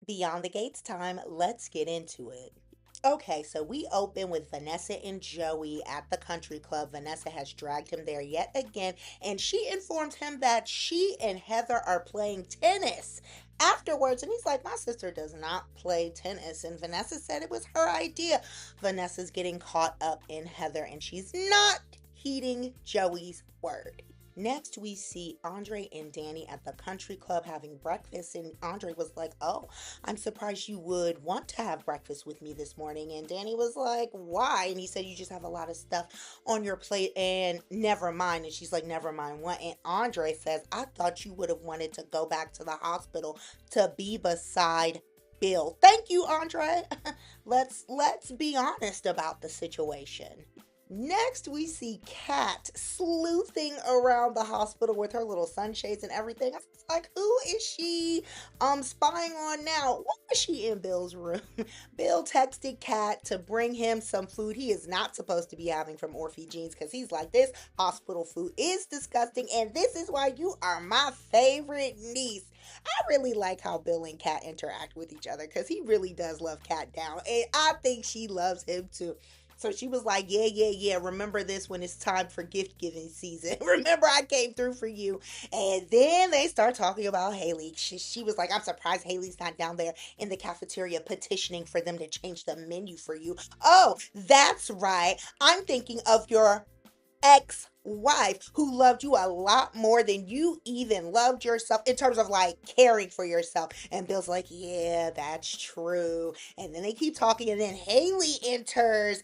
Beyond the Gates time, let's get into it. Okay, so we open with Vanessa and Joey at the country club. Vanessa has dragged him there yet again, and she informed him that she and Heather are playing tennis afterwards. And he's like, my sister does not play tennis. And Vanessa said it was her idea. Vanessa's getting caught up in Heather, and she's not heeding Joey's word. Next, we see Andre and Dani at the country club having breakfast, and Andre was like, oh, I'm surprised you would want to have breakfast with me this morning. And Dani was like, why? And he said, you just have a lot of stuff on your plate and never mind. And she's like, never mind what? And Andre says, I thought you would have wanted to go back to the hospital to be beside Bill. Thank you, Andre. Let's be honest about the situation. Next, we see Kat sleuthing around the hospital with her little sunshades and everything. I was like, who is she spying on now? Why is she in Bill's room? Bill texted Kat to bring him some food he is not supposed to be having from Orphe Jeans because he's like, this hospital food is disgusting and this is why you are my favorite niece. I really like how Bill and Kat interact with each other because he really does love Kat down. And I think she loves him too. So she was like, yeah, yeah, yeah. Remember this when it's time for gift giving season. Remember I came through for you. And then they start talking about Hayley. She was like, I'm surprised Hayley's not down there in the cafeteria petitioning for them to change the menu for you. Oh, that's right. I'm thinking of your ex-wife who loved you a lot more than you even loved yourself in terms of like caring for yourself. And Bill's like, yeah, that's true. And then they keep talking, and then Hayley enters.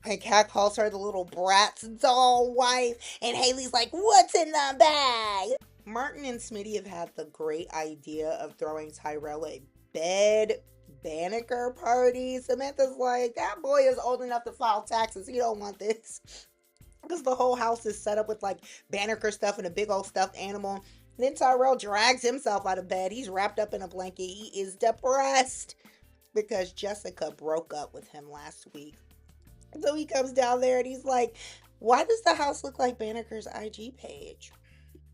And Kat calls her the little brat's doll wife. And Hayley's like, what's in the bag? Martin and Smitty have had the great idea of throwing Tyrell a bed Banneker party. Samantha's like, that boy is old enough to file taxes. He don't want this. Because the whole house is set up with like Banneker stuff and a big old stuffed animal. Then Tyrell drags himself out of bed. He's wrapped up in a blanket. He is depressed because Jessica broke up with him last week. So he comes down there and he's like, why does the house look like Banneker's IG page?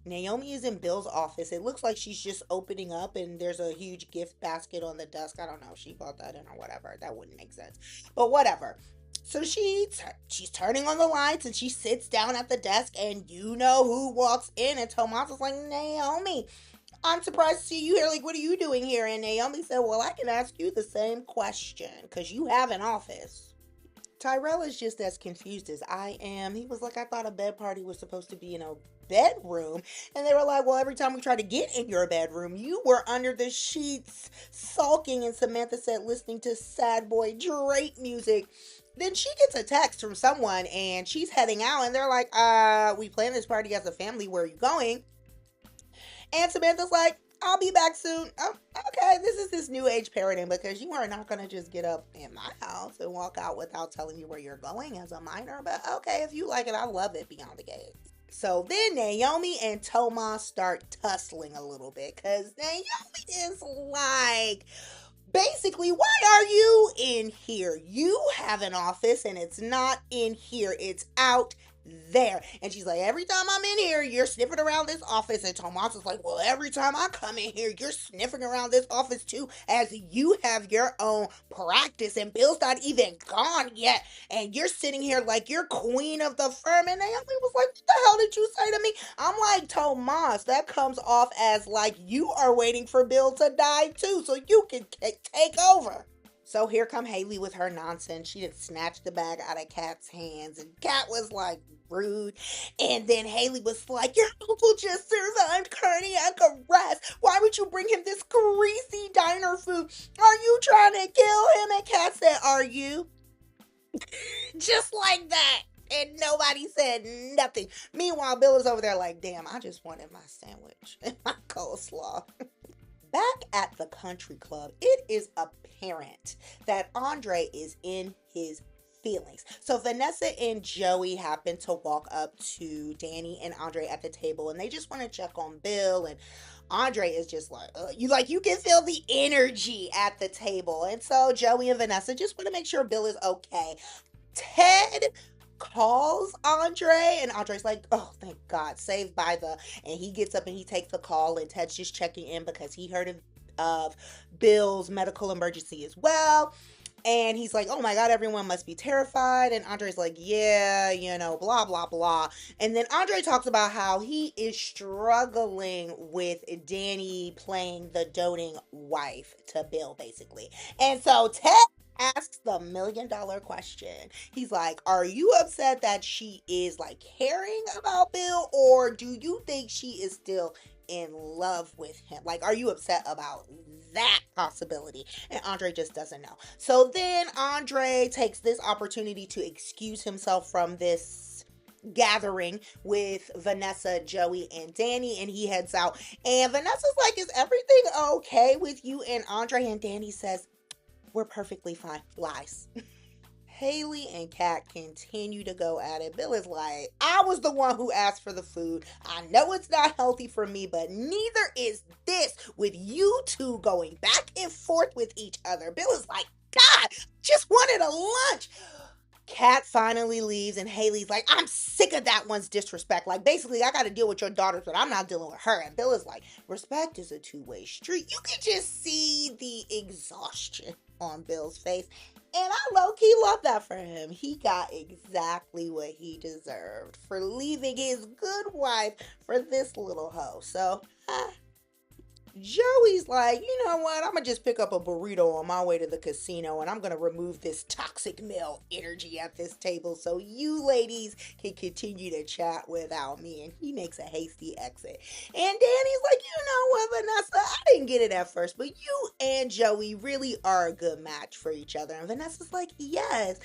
Naomi is in Bill's office. It looks like she's just opening up and there's a huge gift basket on the desk. I don't know if she bought that in or whatever. That wouldn't make sense. But whatever. So she's turning on the lights and she sits down at the desk, and you know who walks in, and Tomas is like, Naomi, I'm surprised to see you here. Like, what are you doing here? And Naomi said, well, I can ask you the same question because you have an office. Tyrell is just as confused as I am. He was like, I thought a bed party was supposed to be in a bedroom. And they were like, well, every time we try to get in your bedroom, you were under the sheets sulking. And Samantha said, listening to sad boy Drake music. Then she gets a text from someone and she's heading out. And they're like, we planned this party as a family. Where are you going? And Samantha's like, I'll be back soon. Oh, okay, this is this new age parenting because you are not going to just get up in my house and walk out without telling me where you're going as a minor. But okay, if you like it, I love it beyond the gates. So then Naomi and Tomas start tussling a little bit because Naomi is like, basically, why are you in here? You have an office and it's not in here. It's out there. And she's like, every time I'm in here, you're sniffing around this office. And Tomas is like, well, every time I come in here, you're sniffing around this office too, as you have your own practice. And Bill's not even gone yet. And you're sitting here like you're queen of the firm. And Naomi was like, what the hell did you say to me? I'm like, Tomas, that comes off as like you are waiting for Bill to die too, so you can take over. So here come Hayley with her nonsense. She did snatch the bag out of Kat's hands, and Kat was like, rude. And then Hayley was like, your uncle just survived cardiac arrest. Why would you bring him this greasy diner food? Are you trying to kill him? And Kat said, are you? Just like that. And nobody said nothing. Meanwhile, Bill is over there like, damn, I just wanted my sandwich and my coleslaw. Back at the country club, it is apparent that Andre is in his feelings. So Vanessa and Joey happen to walk up to Dani and Andre at the table, and they just want to check on Bill. And Andre is just like, you can feel the energy at the table. And so Joey and Vanessa just want to make sure Bill is okay. Ted calls Andre, and Andre's like, oh, thank God, saved by the, and he gets up and he takes the call, and Ted's just checking in because he heard of Bill's medical emergency as well. And he's like, oh my God, everyone must be terrified. And Andre's like, yeah, blah, blah, blah. And then Andre talks about how he is struggling with Dani playing the doting wife to Bill, basically. And so Ted asks the $1,000,000 question. He's like, are you upset that she is like caring about Bill, or do you think she is still in love with him? Like, are you upset about that possibility? And Andre just doesn't know. So then Andre takes this opportunity to excuse himself from this gathering with Vanessa, Joey, and Dani, and he heads out. And Vanessa's like, is everything okay with you and Andre? And Dani says, we're perfectly fine. Lies. Hayley and Kat continue to go at it. Bill is like, I was the one who asked for the food. I know it's not healthy for me, but neither is this, with you two going back and forth with each other. Bill is like, God, just wanted a lunch. Kat finally leaves, and Hayley's like, I'm sick of that one's disrespect. Like, basically, I got to deal with your daughters, but I'm not dealing with her. And Bill is like, respect is a two-way street. You can just see the exhaustion on Bill's face. And I low-key love that for him. He got exactly what he deserved for leaving his good wife for this little hoe. So, Joey's like, you know what? I'm going to just pick up a burrito on my way to the casino, and I'm going to remove this toxic male energy at this table so you ladies can continue to chat without me. And he makes a hasty exit. And Dani's like, you know what, Vanessa? I didn't get it at first, but you and Joey really are a good match for each other. And Vanessa's like, yes,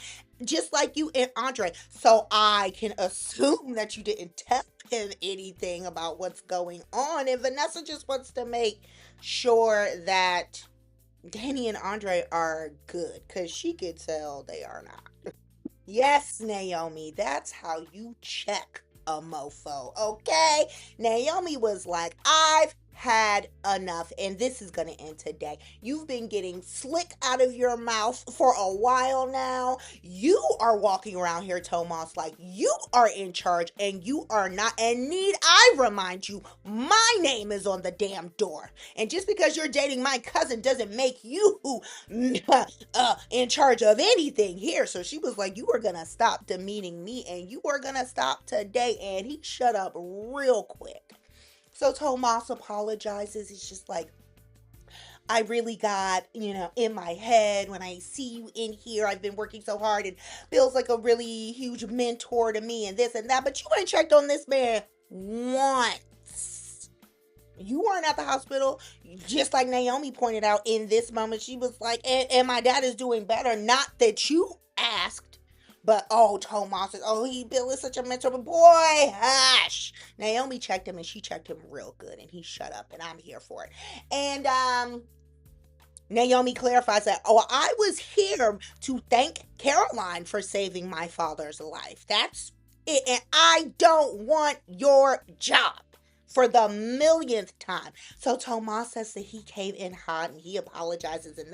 just like you and Andre. So I can assume that you didn't tell him anything about what's going on. And Vanessa just wants to make sure that Dani and Andre are good, because she could tell they are not. Yes, Naomi, that's how you check a mofo, okay? Naomi was like, I've had enough, and this is gonna end today. You've been getting slick out of your mouth for a while now. You are walking around here, Tomas, like you are in charge, and you are not. And need I remind you, my name is on the damn door. And just because you're dating my cousin doesn't make you in charge of anything here. So she was like, you are gonna stop demeaning me, and you are gonna stop today. And he shut up real quick. So Tomas apologizes. He's just like, I really got, in my head when I see you in here. I've been working so hard, and Bill's like a really huge mentor to me and this and that. But you ain't checked on this man once. You weren't at the hospital. Just like Naomi pointed out in this moment, she was like, and my dad is doing better. Not that you asked. But, Tomas is, Bill is such a mentor, but boy, hush. Naomi checked him, and she checked him real good, and he shut up, and I'm here for it. And, Naomi clarifies that, I was here to thank Caroline for saving my father's life. That's it, and I don't want your job. For the millionth time. So Tomas says that he came in hot, and he apologizes, and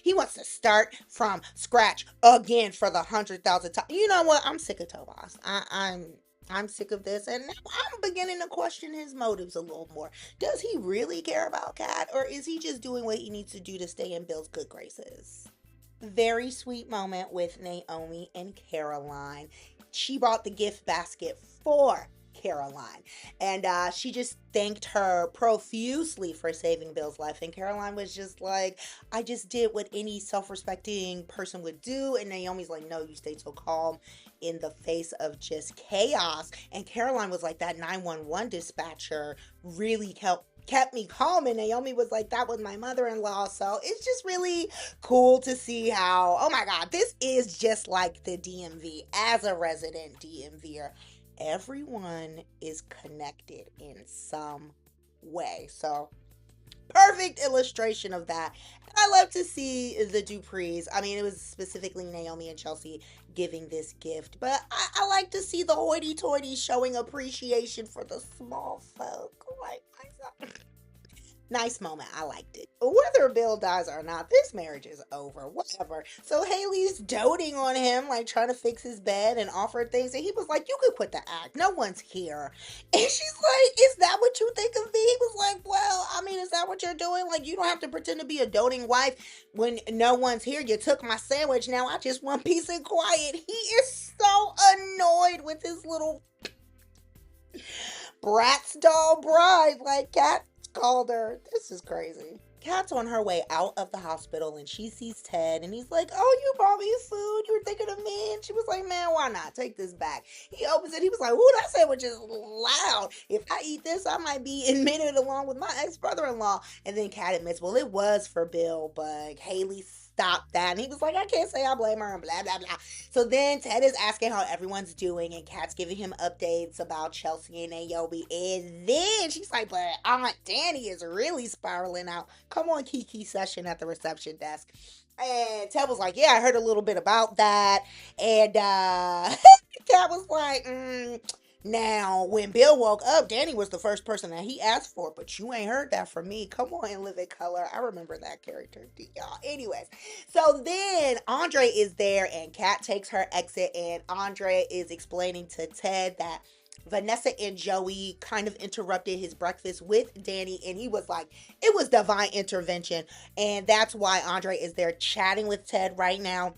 he wants to start from scratch again for the 100,000th time. You know what? I'm sick of Tomas. I'm sick of this, and now I'm beginning to question his motives a little more. Does he really care about Kat, or is he just doing what he needs to do to stay in Bill's good graces? Very sweet moment with Naomi and Caroline. She brought the gift basket for Caroline, and she just thanked her profusely for saving Bill's life. And Caroline was just like, I just did what any self-respecting person would do. And Naomi's like, no, you stayed so calm in the face of just chaos. And Caroline was like, that 911 dispatcher really kept me calm. And Naomi was like, that was my mother-in-law. So it's just really cool to see how, oh my God, this is just like the DMV. As a resident DMVer, everyone is connected in some way. So perfect illustration of that. And I love to see the Duprees. I mean, it was specifically Naomi and Chelsea giving this gift, but I like to see the hoity-toity showing appreciation for the small folk like myself. Nice moment. I liked it. Whether Bill dies or not, this marriage is over. Whatever. So Hayley's doting on him, like trying to fix his bed and offer things. And he was like, "You could quit the act. No one's here." And she's like, "Is that what you think of me?" He was like, "Well, I mean, is that what you're doing? Like, you don't have to pretend to be a doting wife when no one's here. You took my sandwich. Now I just want peace and quiet." He is so annoyed with his little Bratz doll bride, like Kat called her. This is crazy. Kat's on her way out of the hospital and she sees Ted and he's like, "Oh, you bought me food. You were thinking of me." And she was like, "Man, why not? Take this back." He opens it. He was like, "Ooh, that sandwich is loud. If I eat this, I might be admitted along with my ex-brother-in-law." And then Kat admits, well, it was for Bill, but Hayley stopped that. And he was like, "I can't say I blame her," and blah, blah, blah. So then Ted is asking how everyone's doing, and Kat's giving him updates about Chelsea and Naomi. And then she's like, "But Aunt Dani is really spiraling out. Come on, Kiki session at the reception desk." And Ted was like, "Yeah, I heard a little bit about that." And Kat was like, "Now, when Bill woke up, Dani was the first person that he asked for, but you ain't heard that from me. Come on and live in color." I remember that character, y'all. Anyways, so then Andre is there, and Kat takes her exit, and Andre is explaining to Ted that Vanessa and Joey kind of interrupted his breakfast with Dani, and he was like, it was divine intervention, and that's why Andre is there chatting with Ted right now.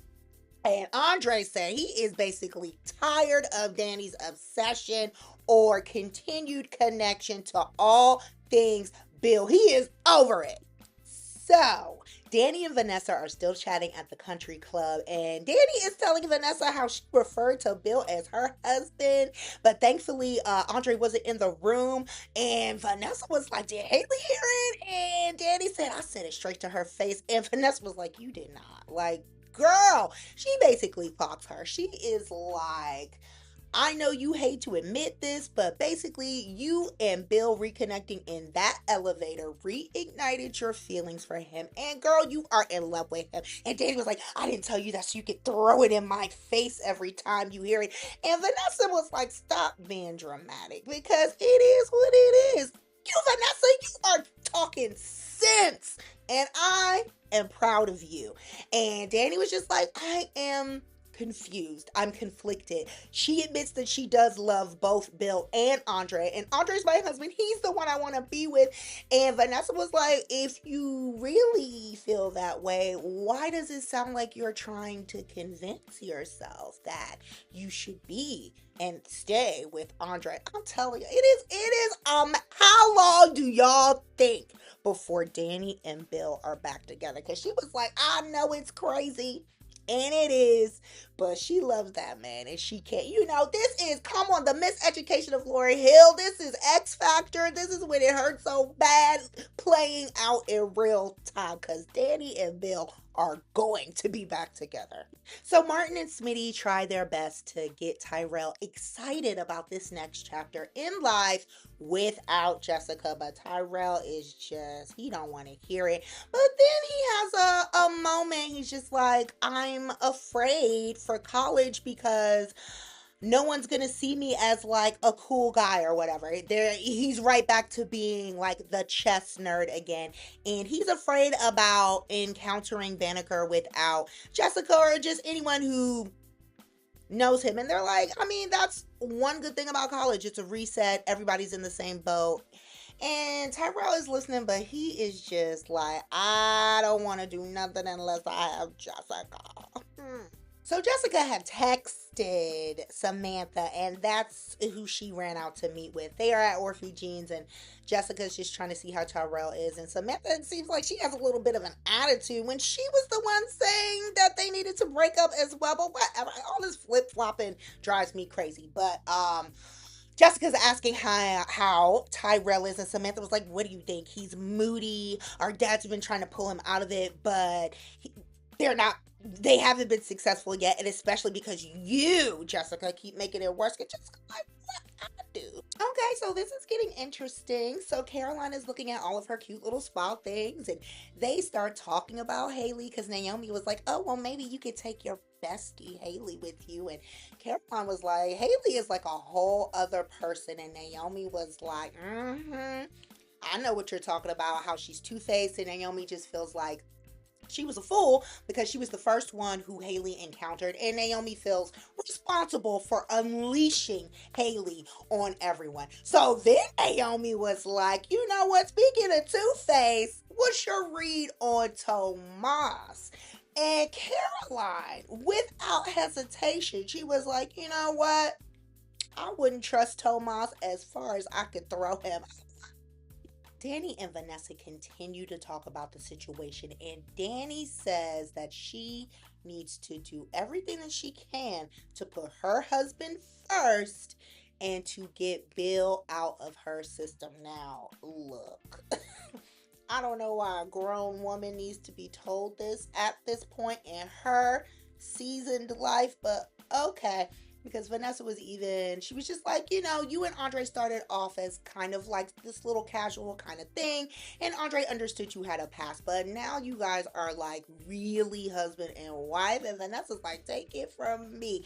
And Andre said he is basically tired of Dani's obsession or continued connection to all things Bill. He is over it. So, Dani and Vanessa are still chatting at the country club, and Dani is telling Vanessa how she referred to Bill as her husband, but thankfully, Andre wasn't in the room, and Vanessa was like, "Did Hayley hear it?" And Dani said, "I said it straight to her face," and Vanessa was like, "You did not." Like, girl, she basically clocks her. She is like, "I know you hate to admit this, but basically you and Bill reconnecting in that elevator reignited your feelings for him. And girl, you are in love with him." And Dani was like, "I didn't tell you that so you could throw it in my face every time you hear it." And Vanessa was like, "Stop being dramatic because it is what it is. You, Vanessa, you are talking sense. And I am proud of you." And Dani was just like, "I am confused. I'm conflicted." She admits that she does love both Bill and Andre. And Andre's my husband. He's the one I want to be with. And Vanessa was like, "If you really feel that way, why does it sound like you're trying to convince yourself that you should be and stay with Andre?" I'm telling you, it is, how long do y'all think before Dani and Bill are back together? Because she was like, "I know it's crazy. And it is, but she loves that man, and she can't. This is, come on, the miseducation of Lauryn Hill. This is X Factor. This is when it hurts so bad playing out in real time, because Dani and Bill are going to be back together. So Martin and Smitty try their best to get Tyrell excited about this next chapter in life without Jessica, but Tyrell is just, he don't want to hear it. But then he has a moment. He's just like, "I'm afraid for college because no one's gonna see me as like a cool guy or whatever." He's right back to being like the chess nerd again, and he's afraid about encountering Banneker without Jessica or just anyone who knows him. And they're like, I mean, that's one good thing about college. It's a reset. Everybody's in the same boat. And Tyrell is listening, but he is just like, "I don't want to do nothing unless I have Jessica." So Jessica had texted Samantha, and that's who she ran out to meet with. They are at Orphe Jean's, and Jessica's just trying to see how Tyrell is. And Samantha, it seems like she has a little bit of an attitude when she was the one saying that they needed to break up as well. But whatever, all this flip-flopping drives me crazy. But Jessica's asking how Tyrell is, and Samantha was like, "What do you think? He's moody. Our dad's been trying to pull him out of it, but they haven't been successful yet, and especially because you, Jessica, keep making it worse." And Jessica, like, what I do? Okay, so this is getting interesting. So Caroline is looking at all of her cute little spa things, and they start talking about Hayley, because Naomi was like, "Oh, well, maybe you could take your bestie Hayley with you." And Caroline was like, "Hayley is like a whole other person." And Naomi was like, I know what you're talking about, how she's two-faced, and Naomi just feels like she was a fool because she was the first one who Hayley encountered, and Naomi feels responsible for unleashing Hayley on everyone. So then Naomi was like, you know what, speaking of Two-Face, what's your read on Tomas? And Caroline, without hesitation, she was like, you know what, I wouldn't trust Tomas as far as I could throw him. Dani and Vanessa continue to talk about the situation, and Dani says that she needs to do everything that she can to put her husband first and to get Bill out of her system. Now, look, I don't know why a grown woman needs to be told this at this point in her seasoned life, but okay. Because Vanessa she was just like, you and Andre started off as kind of like this little casual kind of thing. And Andre understood you had a past. But now you guys are like really husband and wife. And Vanessa's like, take it from me.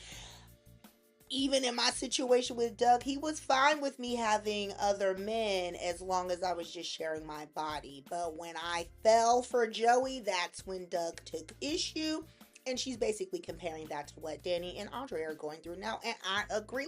Even in my situation with Doug, he was fine with me having other men as long as I was just sharing my body. But when I fell for Joey, that's when Doug took issue. And she's basically comparing that to what Dani and Andre are going through now. And I agree.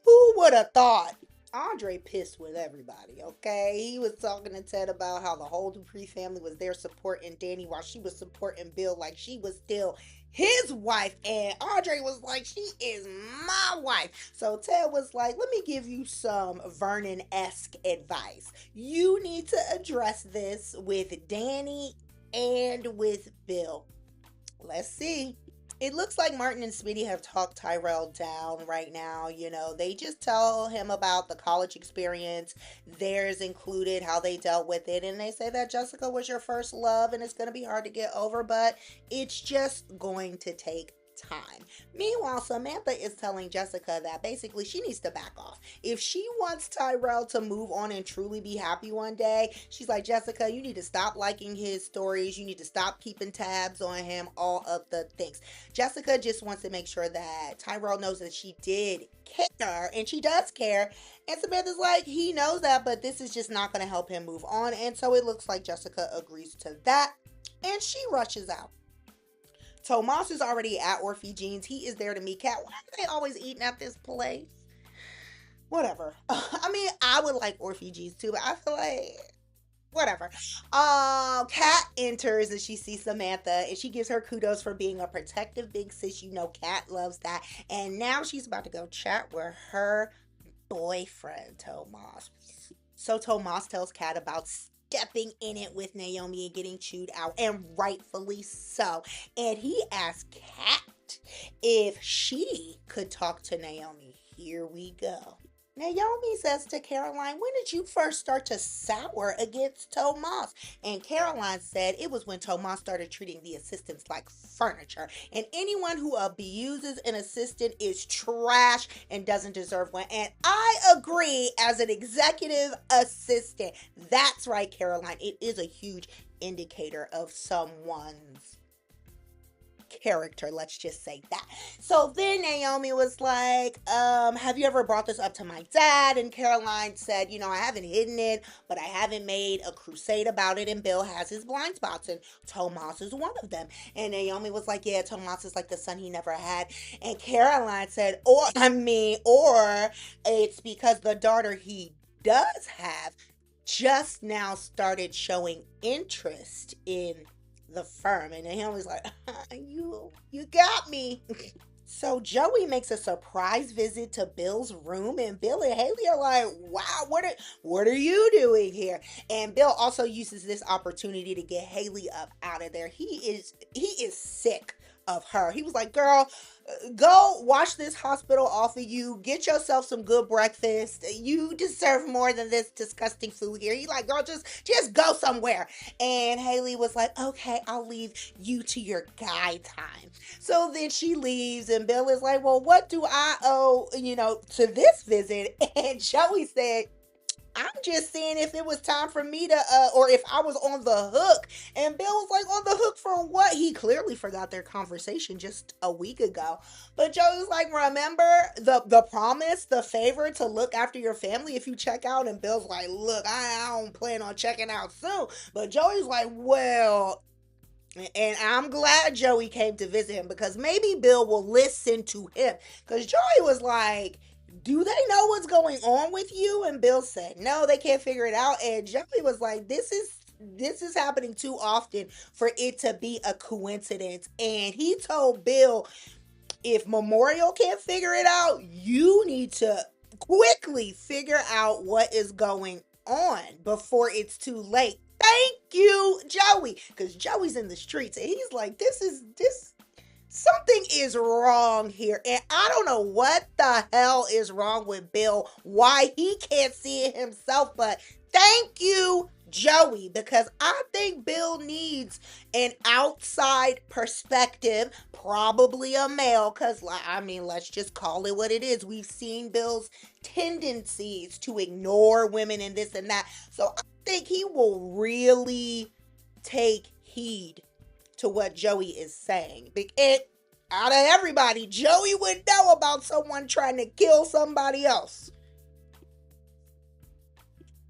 Who would have thought? Andre pissed with everybody, okay? He was talking to Ted about how the whole Dupree family was there supporting Dani while she was supporting Bill like she was still his wife. And Andre was like, she is my wife. So Ted was like, let me give you some Vernon-esque advice. You need to address this with Dani and with Bill. Let's see. It looks like Martin and Smitty have talked Tyrell down right now. They just tell him about the college experience, theirs included, how they dealt with it. And they say that Jessica was your first love and it's going to be hard to get over, but it's just going to take time. Meanwhile, Samantha is telling Jessica that basically she needs to back off. If she wants Tyrell to move on and truly be happy one day, she's like, Jessica, you need to stop liking his stories. You need to stop keeping tabs on him, all of the things. Jessica just wants to make sure that Tyrell knows that she did care, and she does care. And Samantha's like, he knows that, but this is just not going to help him move on. And so it looks like Jessica agrees to that, and she rushes out. Tomas is already at Orphe Jean's. He is there to meet Kat. Why are they always eating at this place? Whatever. I mean, I would like Orphe Jean's too, but I feel like whatever. Kat enters and she sees Samantha and she gives her kudos for being a protective big sis. Kat loves that. And now she's about to go chat with her boyfriend, Tomas. So Tomas tells Kat about stepping in it with Naomi and getting chewed out, and rightfully so. And he asked Kat if she could talk to Naomi. Here we go. Naomi says to Caroline, when did you first start to sour against Tomas? And Caroline said it was when Tomas started treating the assistants like furniture. And anyone who abuses an assistant is trash and doesn't deserve one. And I agree, as an executive assistant. That's right, Caroline. It is a huge indicator of someone's character, let's just say that. So then Naomi was like, have you ever brought this up to my dad? And Caroline said, I haven't hidden it, but I haven't made a crusade about it, and Bill has his blind spots, and Tomas is one of them. And Naomi was like, yeah, Tomas is like the son he never had. And Caroline said, or it's because the daughter he does have just now started showing interest in the firm. And Naomi's like, you got me. So Joey makes a surprise visit to Bill's room, and Bill and Hayley are like, wow, what are you doing here? And Bill also uses this opportunity to get Hayley up out of there. He is sick of her. He was like, girl, go wash this hospital off of you. Get yourself some good breakfast. You deserve more than this disgusting food here. He's like, girl, just go somewhere. And Hayley was like, okay, I'll leave you to your guy time. So then she leaves, and Bill is like, well, what do I owe, to this visit? And Joey said, I'm just saying if it was time for me to, or if I was on the hook. And Bill was like, on the hook for what? He clearly forgot their conversation just a week ago. But Joey was like, remember the promise, the favor to look after your family if you check out? And Bill's like, look, I don't plan on checking out soon. But Joey's like, well, and I'm glad Joey came to visit him because maybe Bill will listen to him. Because Joey was like, do they know what's going on with you? And Bill said, no, they can't figure it out. And Joey was like, this is happening too often for it to be a coincidence. And he told Bill, if Memorial can't figure it out, you need to quickly figure out what is going on before it's too late. Thank you, Joey. Because Joey's in the streets and he's like, something is wrong here. And I don't know what the hell is wrong with Bill, why he can't see it himself, but thank you, Joey, because I think Bill needs an outside perspective, probably a male, because, I mean, let's just call it what it is. We've seen Bill's tendencies to ignore women and this and that. So I think he will really take heed to what Joey is saying. And out of everybody, Joey would know about someone trying to kill somebody else.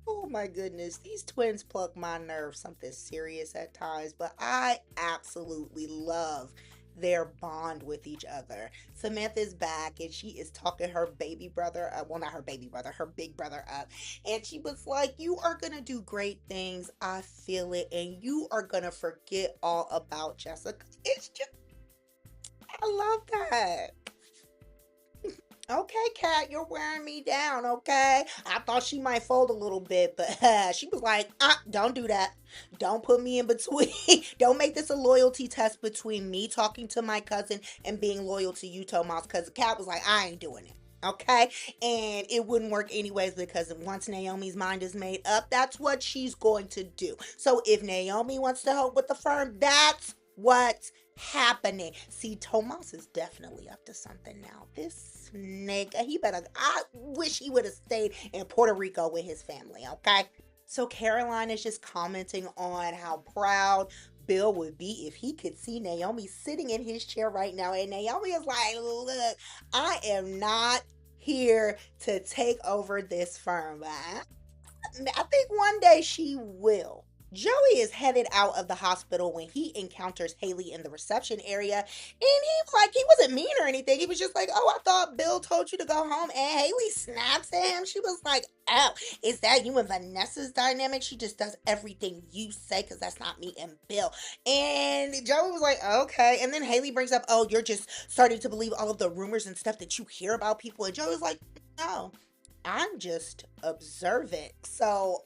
Oh my goodness, these twins pluck my nerves something serious at times, but I absolutely love their bond with each other. Samantha's back and she is talking her baby brother, well, not her baby brother, her big brother up. And she was like, you are going to do great things. I feel it. And you are going to forget all about Jessica. It's just, I love that. Okay, Kat, you're wearing me down, okay? I thought she might fold a little bit, but she was like, don't do that. Don't put me in between. Don't make this a loyalty test between me talking to my cousin and being loyal to you, Tomas, because Kat was like, I ain't doing it. Okay, and it wouldn't work anyways because once Naomi's mind is made up, that's what she's going to do. So if Naomi wants to help with the firm, that's what's happening. See, Tomas is definitely up to something now. This nigga, I wish he would have stayed in Puerto Rico with his family, okay? So Caroline is just commenting on how proud Bill would be if he could see Naomi sitting in his chair right now. And Naomi is like, look, I am not here to take over this firm. I think one day she will. Joey is headed out of the hospital when he encounters Hayley in the reception area. And he wasn't mean or anything. He was just like, oh, I thought Bill told you to go home. And Hayley snaps at him. She was like, oh, is that you and Vanessa's dynamic? She just does everything you say because that's not me and Bill. And Joey was like, okay. And then Hayley brings up, oh, you're just starting to believe all of the rumors and stuff that you hear about people. And Joey was like, no. I'm just observant. So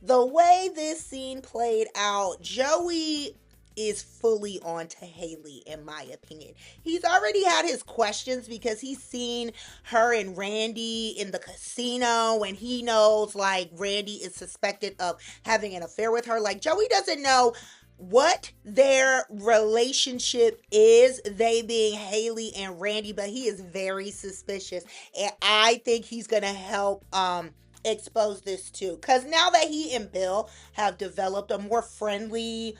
the way this scene played out, Joey is fully on to Hayley, in my opinion. He's already had his questions because he's seen her and Randy in the casino and he knows like Randy is suspected of having an affair with her. Like Joey doesn't know what their relationship is, they being Hayley and Randy, but he is very suspicious. And I think he's going to help expose this too. Because now that he and Bill have developed a more friendly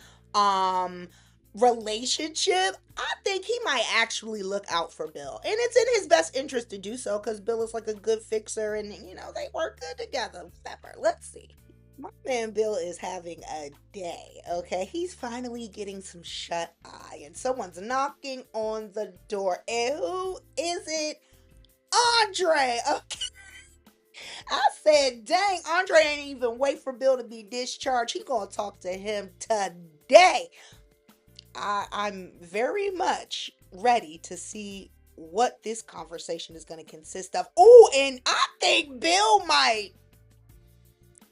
relationship, I think he might actually look out for Bill. And it's in his best interest to do so because Bill is like a good fixer and, you know, they work good together. Whatever. Let's see. My man Bill is having a day, okay? He's finally getting some shut eye and someone's knocking on the door. And who is it? Andre, okay? I said, dang, Andre ain't even wait for Bill to be discharged. He gonna talk to him today. I'm very much ready to see what this conversation is gonna consist of. Oh, and I think Bill might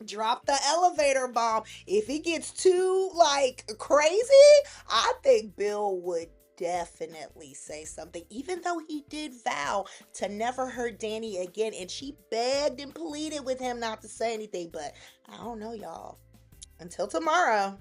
drop the elevator bomb. If it gets too like crazy, I think Bill would definitely say something, even though he did vow to never hurt Dani again, and she begged and pleaded with him not to say anything. But I don't know, y'all. Until tomorrow.